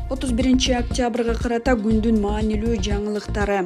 31-октябрга карата күндүн маанилүү жаңылыктары.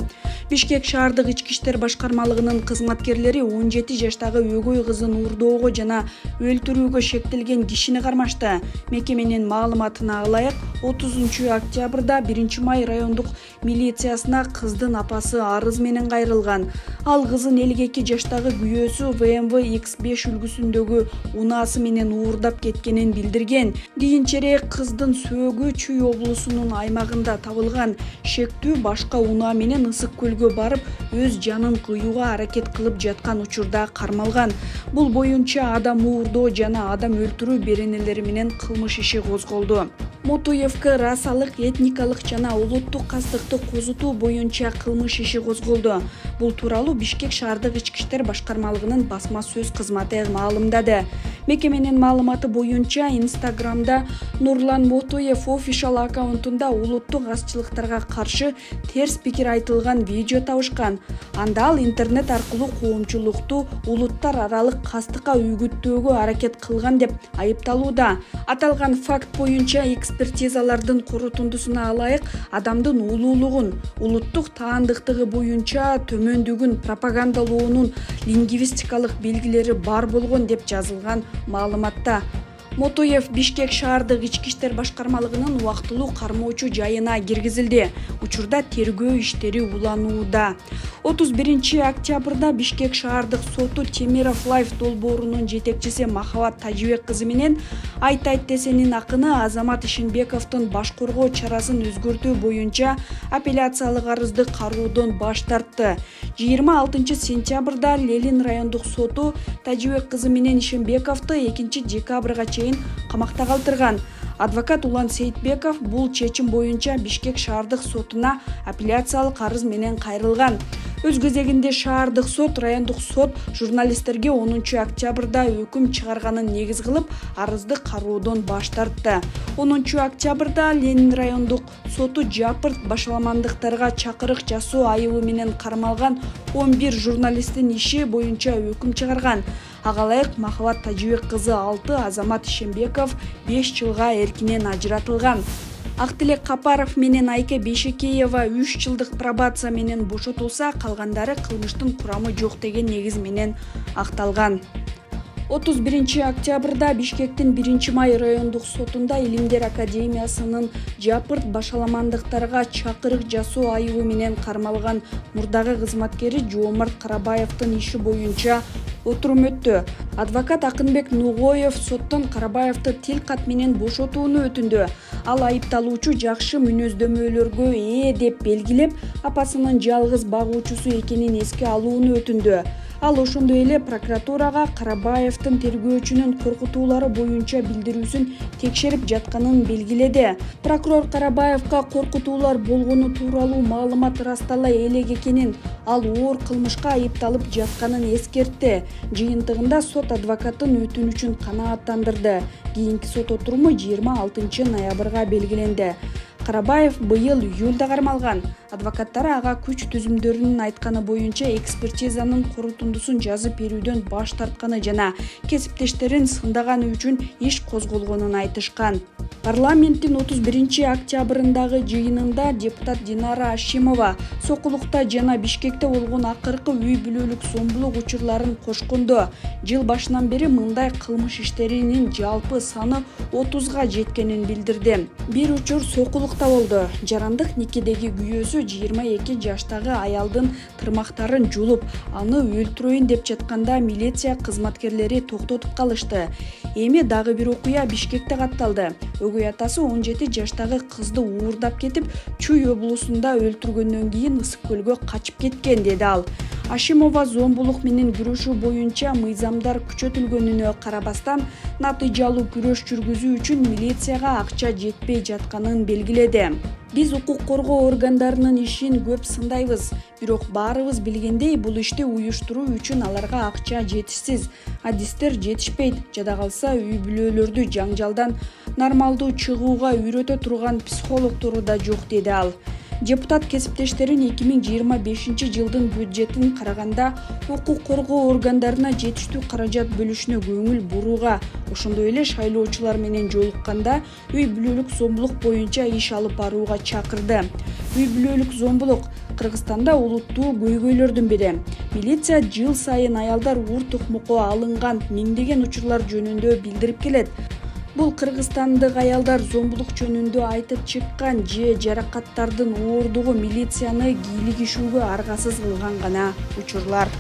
Бишкек шаардык ички иштер башкармалыгынын кызматкерлери 17 жаштагы өгөй кызын уурдоого жана өлтүрүүгө шектелген кишини кармашты. Мекеменин маалыматына ылайык, 30-октябрда 1-Май райондук милициясына кыздын апасы арыз менен кайрылган. Ал кызын 52 жаштагы күйөөсү BMW X5 үлгүсүндөгү унаасы менен уурдап кеткенин билдирген. Кийинчерээк кыздын сөөгү Чүй облусунун аймагында табылган. Шектүү башка унаа менен Ысык көлгө барып, өз жанын кыюуга аракет кылып жаткан учурда кармалган. Бул боюнча адам уурдоо жана адам өлтүрүү беренелери менен кылмыш иши козголду. Мотуевке расалык, этникалык жана улуттук кастыкты козутуу боюнча кылмыш иши козголду. Бул тууралуу Бишкек шаардык ички иштер башкармалыгынын басма сөз кызматы маалымдады. Мекеменин маалыматы боюнча Инстаграмда Нурлан Мотуев офишал аккаунтунда улуттук азчылыктарга каршы терс пикир айтылган видео табышкан. Анда ал интернет аркылуу коомчулукту улуттар аралык кастыкка үгүттөөгө аракет кылган деп айыпталууда. Аталган факт боюнча экспертизалардын корутундусуна ылайык адамдын улуулугун, улуттук таандыктыгы боюнча төмөндүгүн пропагандалоонун лингвистикалык белгилери бар болгон деп жазылган маалыматта. Мотуев Бишкек шаардык ички иштер башкармалыгынын убактылуу кармоочу жайына киргизилди. Учурда тергөө иштери уланууда. 31-октябрда Бишкек шаардык соту Темиров Лайф долбоорунун жетекчиси Махабат Тажибек кызы менен Айт десенин акыны Азамат Ишенбековдун баш коргоо чарасын өзгөртүү боюнча апелляциялык арызды кароодон баш тартты. 26-сентябрда Ленин райондук соту Тажибек кызы менен Ишенбековду 2-декабрга камакта калтырган. Адвокат Улан Сейитбеков бул чечим боюнча Бишкек шаардык сотуна апелляциялык арыз менен кайрылган. Өз кезегинде шаардык сот, райондук сот журналисттерге 10-октябрда өкүм чыгарганын негиз кылып, арызды кароодон баш тартты. 10-октябрда Ленин райондук соту жапырт башаламандыктарга чакырык жасоо айыбы менен кармалган 11 журналисттин иши боюнча өкүм чыгарган. Ага ылайык Махабат Тажибек кызы 6, Азамат Ишенбеков 5 жылга эркинен ажыратылган. Актилек Капаров менен Айке Бейшекеева 3 жылдык пробация менен бошотулса, калгандары кылмыштын курамы жок деген негиз менен акталган. 31-октябрда Бишкектин 1-Май райондук сотунда Илимдер академиясынын жапырт башаламандыктарга чакырык жасоо айыбы менен кармалган мурдагы кызматкери Жоомарт Карабаевдин иши боюнча отурум өттү. Адвокат Акынбек Нугоев соттон Карабаевди тил кат менен бошотууну өтүндү. Ал айыпталуучу жакшы мүнөздөмөлөргө ээ деп белгилеп, апасынын жалгыз багуучусу экенин эске алууну өтүндү. Ал ошондой эле прокуратурага Карабаевдин тергөөчүнүн коркутуулары боюнча билдирүүсүн текшерип жатканын белгиледи. Прокурор Карабаевга коркутуулар болгону тууралуу маалымат растала элек экенин, ал оор кылмышка айыпталып жатканын эскертти. Жыйынтыгында сот адвокаттын өтүнүчүн канааттандырды. Кийинки сот отуруму 26-ноябрга белгиленди. Карабаев быйыл июлда кармалган. Адвокаттары ага күч түзүмдөрүнүн айтканы боюнча экспертизанын корутундусун жазып берүүдөн баш тартканы жана кесиптештерин сындаганы үчүн иш козголгонун айтышкан. Парламенттин 31-октябрындагы жыйынында депутат Динара Ашимова Сокулукта жана Бишкекте болгон акыркы үй бүлөлүк зомбулук учурларын кошкондо жыл башынан бери мындай кылмыш иштеринин жалпы саны 30га жеткенин билдирди. Бир учур Сокулукта болду. Жарандык никедеги күйөөсү 22 жаштагы аялдын тырмактарын жулуп, аны өлтүрөйүн деп жатканда милиция кызматкерлери токтотуп калышты. Эми дагы бир окуя Бишкекте катталды. Өгөй атасы 17 жаштагы кызды уурдап кетип, Чүй облусунда өлтүргөндөн кийин Ысык көлгө качып кеткен, деди ал. Ашимова зомбулук менен күрөшүү боюнча мыйзамдар күчөтүлгөнүнө карабастан натыйжалуу күрөш жүргүзүү үчүн милицияга акча жетпей жатканын белгиледи. Биз укук коргоо органдарынын ишин көп сындайбыз, бирок баарыбыз билгендей бул ишти уюштуруу үчүн аларга акча жетишсиз, адистер жетишпейт, жада калса үй бүлөлөрдү жаңжалдан нормалдуу чыгууга үйрөтө турган психологтору да жок, деди ал. Депутат кесиптештерин 2025 жылдын бюджетин караганда укук коргоо органдарына жетиштүү каражат бөлүшүнө көңүл бурууга, ошондой эле шайлоочулар менен жолукканда үй бүлөлүк зомбулук боюнча иш алып барууга чакырды. Үй бүлөлүк зомбулук Кыргызстанда улуттуу көйгөйлөрдүн бири. Милиция жыл сайын аялдар урт укмукка алынган миңдеген учурлар жөнүндө билдирип келет. Бул кыргызстандык аялдар зомбулук жөнүндө айтып чыккан же жаракаттардын ооругу милицияны кийлигишүүгө аргасыз кылган гана учурлар.